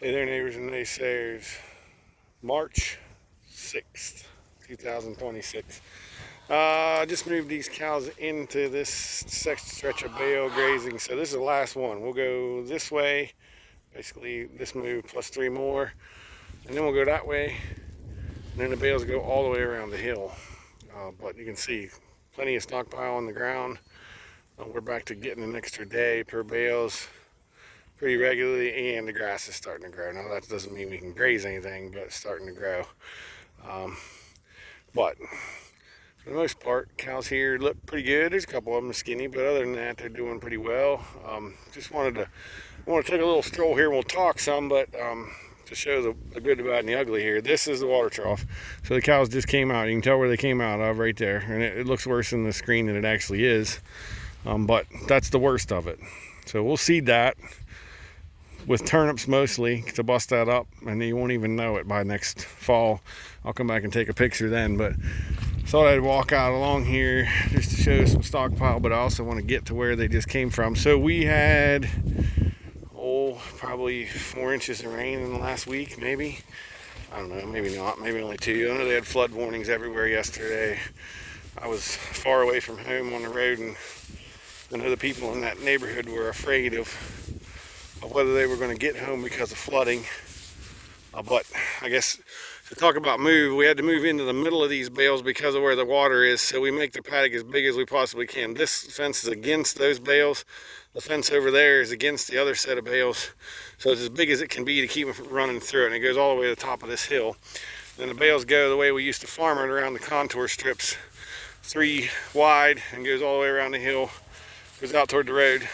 Hey there, neighbors and naysayers. March 6th, 2026. I just moved these cows into this stretch of bale grazing. So this is the last one. We'll go this way, basically this move plus 3 more. And then we'll go that way. And then the bales go all the way around the hill. But you can see plenty of stockpile on the ground. We're back to getting an extra day per bales pretty regularly, and the grass is starting to grow. Now that doesn't mean we can graze anything, but it's starting to grow. But for the most part, cows here look pretty good. There's a couple of them skinny, but other than that, they're doing pretty well. Just want to take a little stroll here. We'll talk some, but to show the good, the bad, and the ugly here. This is the water trough. So the cows just came out. You can tell where they came out of right there, and it looks worse in the screen than it actually is. But that's the worst of it. So we'll seed that with turnips mostly to bust that up, and you won't even know it by next fall. I'll come back and take a picture then, but thought I'd walk out along here just to show some stockpile, but I also want to get to where they just came from. So we had probably 4 inches of rain in the last week, maybe. I don't know, maybe not, maybe only 2. I know they had flood warnings everywhere yesterday. I was far away from home on the road, and I know the people in that neighborhood were afraid of whether they were going to get home because of flooding. But I guess to talk about move, we had to move into the middle of these bales because of where the water is, so we make the paddock as big as we possibly can. This fence is against those bales. The fence over there is against the other set of bales, so it's as big as it can be to keep them from running through it, and it goes all the way to the top of this hill. Then the bales go the way we used to farm it, around the contour strips, 3 wide, and goes all the way around the hill, goes out toward the road.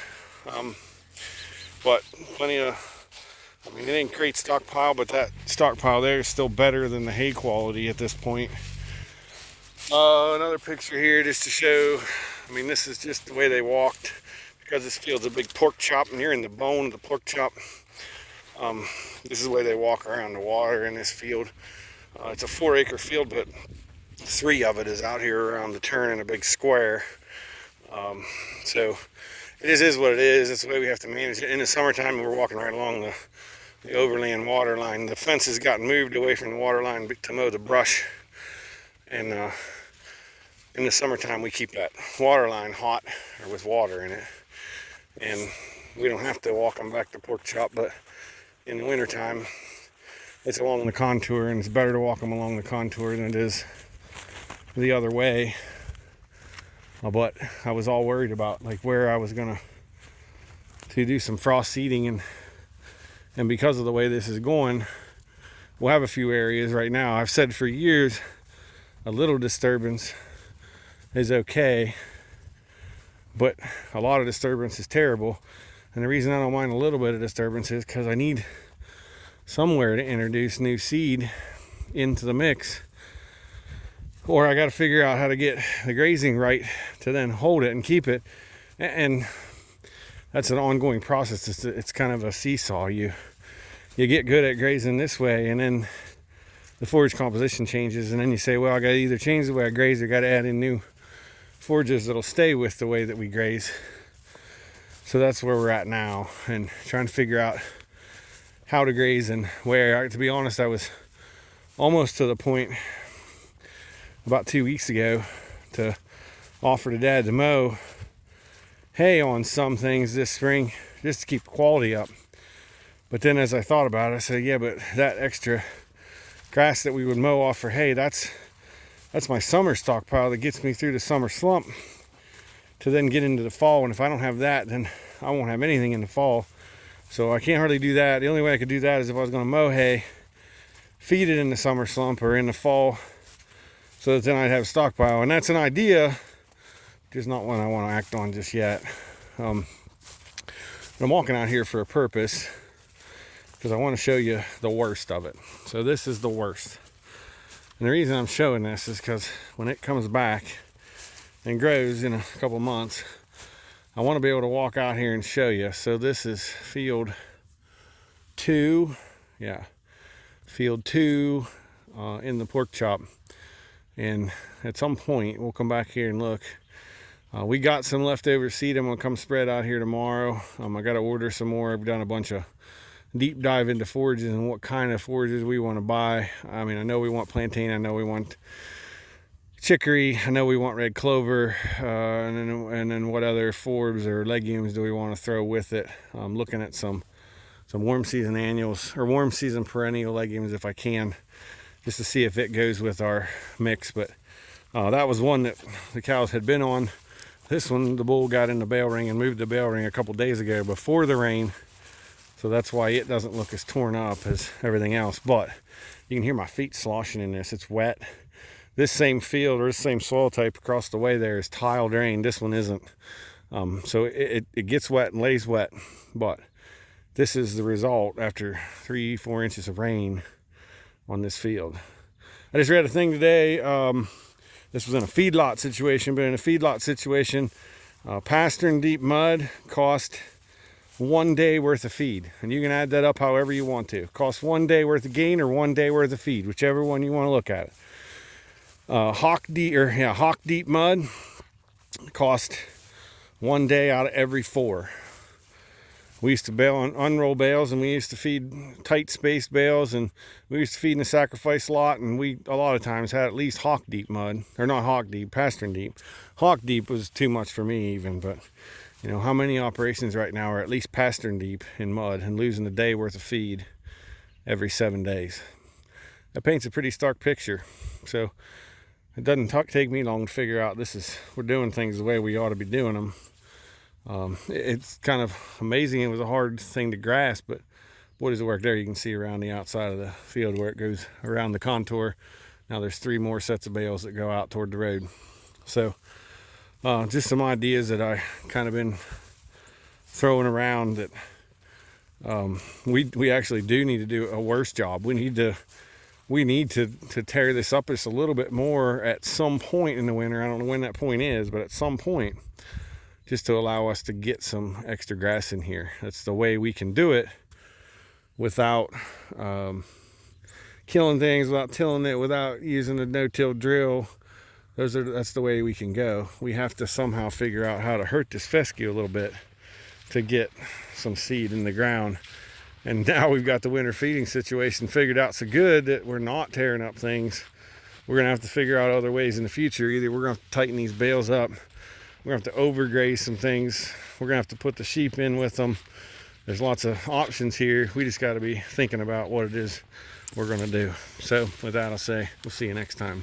But plenty of, I mean, it ain't great stockpile, but that stockpile there is still better than the hay quality at this point. Another picture here just to show, I mean, this is just the way they walked, because this field's a big pork chop and you're in the bone of the pork chop. This is the way they walk around the water in this field. It's a 4-acre field, but 3 of it is out here around the turn in a big square. So it is what it is. It's the way we have to manage it. In the summertime, we're walking right along the overland water line. The fence has gotten moved away from the water line to mow the brush. And in the summertime, we keep that water line hot, or with water in it. And we don't have to walk them back to pork chop, but in the wintertime, it's along the contour, and it's better to walk them along the contour than it is the other way. But I was all worried about like where I was gonna do some frost seeding, and because of the way this is going, we'll have a few areas right now. I've said for years a little disturbance is okay, but a lot of disturbance is terrible. And the reason I don't mind a little bit of disturbance is because I need somewhere to introduce new seed into the mix, or I got to figure out how to get the grazing right to then hold it and keep it. And that's an ongoing process. It's kind of a seesaw. You get good at grazing this way, and then the forage composition changes, and then you say, well, I got to either change the way I graze or got to add in new forages that'll stay with the way that we graze. So that's where we're at now, and trying to figure out how to graze and where. To be honest, I was almost to the point about 2 weeks ago to offer to Dad to mow hay on some things this spring just to keep the quality up. But then as I thought about it, I said, yeah, but that extra grass that we would mow off for hay, that's my summer stockpile that gets me through the summer slump to then get into the fall. And if I don't have that, then I won't have anything in the fall. So I can't hardly do that. The only way I could do that is if I was going to mow hay, feed it in the summer slump or in the fall, so that then I'd have a stockpile. And that's an idea, just not one I want to act on just yet. I'm walking out here for a purpose, because I want to show you the worst of it. So this is the worst. And the reason I'm showing this is because when it comes back and grows in a couple months, I want to be able to walk out here and show you. So this is field 2. Yeah, field 2 in the pork chop. And at some point we'll come back here and look. We got some leftover seed I'm gonna come spread out here tomorrow. I got to order some more. I've done a bunch of deep dive into forages and what kind of forages we want to buy. I mean, I know we want plantain, I know we want chicory, I know we want red clover, and then what other forbs or legumes do we want to throw with it. I'm looking at some warm season annuals or warm season perennial legumes if I can, just to see if it goes with our mix. But that was one that the cows had been on. This one, the bull got in the bale ring and moved the bale ring a couple days ago before the rain, so that's why it doesn't look as torn up as everything else. But you can hear my feet sloshing in this. It's wet. This same field or this same soil type across the way there is tile drain. This one isn't. So it gets wet and lays wet, but this is the result after 3-4 inches of rain on this field. I just read a thing today. This was in a feedlot situation, but in a feedlot situation, pasture and deep mud cost 1 day worth of feed, and you can add that up however you want to. Cost 1 day worth of gain or 1 day worth of feed, whichever one you want to look at it. Hawk deep mud cost 1 day out of every 4. We used to bale on unroll bales, and we used to feed tight spaced bales, and we used to feed in the sacrifice lot, and we a lot of times had at least hawk deep mud, or not hawk deep, pastern deep. Hawk deep was too much for me even, but you know, how many operations right now are at least pastern deep in mud and losing a day worth of feed every 7 days? That paints a pretty stark picture. So it doesn't take me long to figure out we're doing things the way we ought to be doing them. It's kind of amazing. It was a hard thing to grasp, but boy, does it work. There you can see around the outside of the field where it goes around the contour. Now there's 3 more sets of bales that go out toward the road. So just some ideas that I kind of been throwing around that we actually do need to do a worse job. We need to tear this up just a little bit more at some point in the winter. I don't know when that point is, but at some point, just to allow us to get some extra grass in here. That's the way we can do it without killing things, without tilling it, without using a no-till drill. That's the way we can go. We have to somehow figure out how to hurt this fescue a little bit to get some seed in the ground. And now we've got the winter feeding situation figured out so good that we're not tearing up things. We're gonna have to figure out other ways in the future. Either we're gonna have to tighten these bales up, we're gonna have to overgraze some things, we're gonna have to put the sheep in with them. There's lots of options here. We just gotta be thinking about what it is we're gonna do. So with that, I'll say we'll see you next time.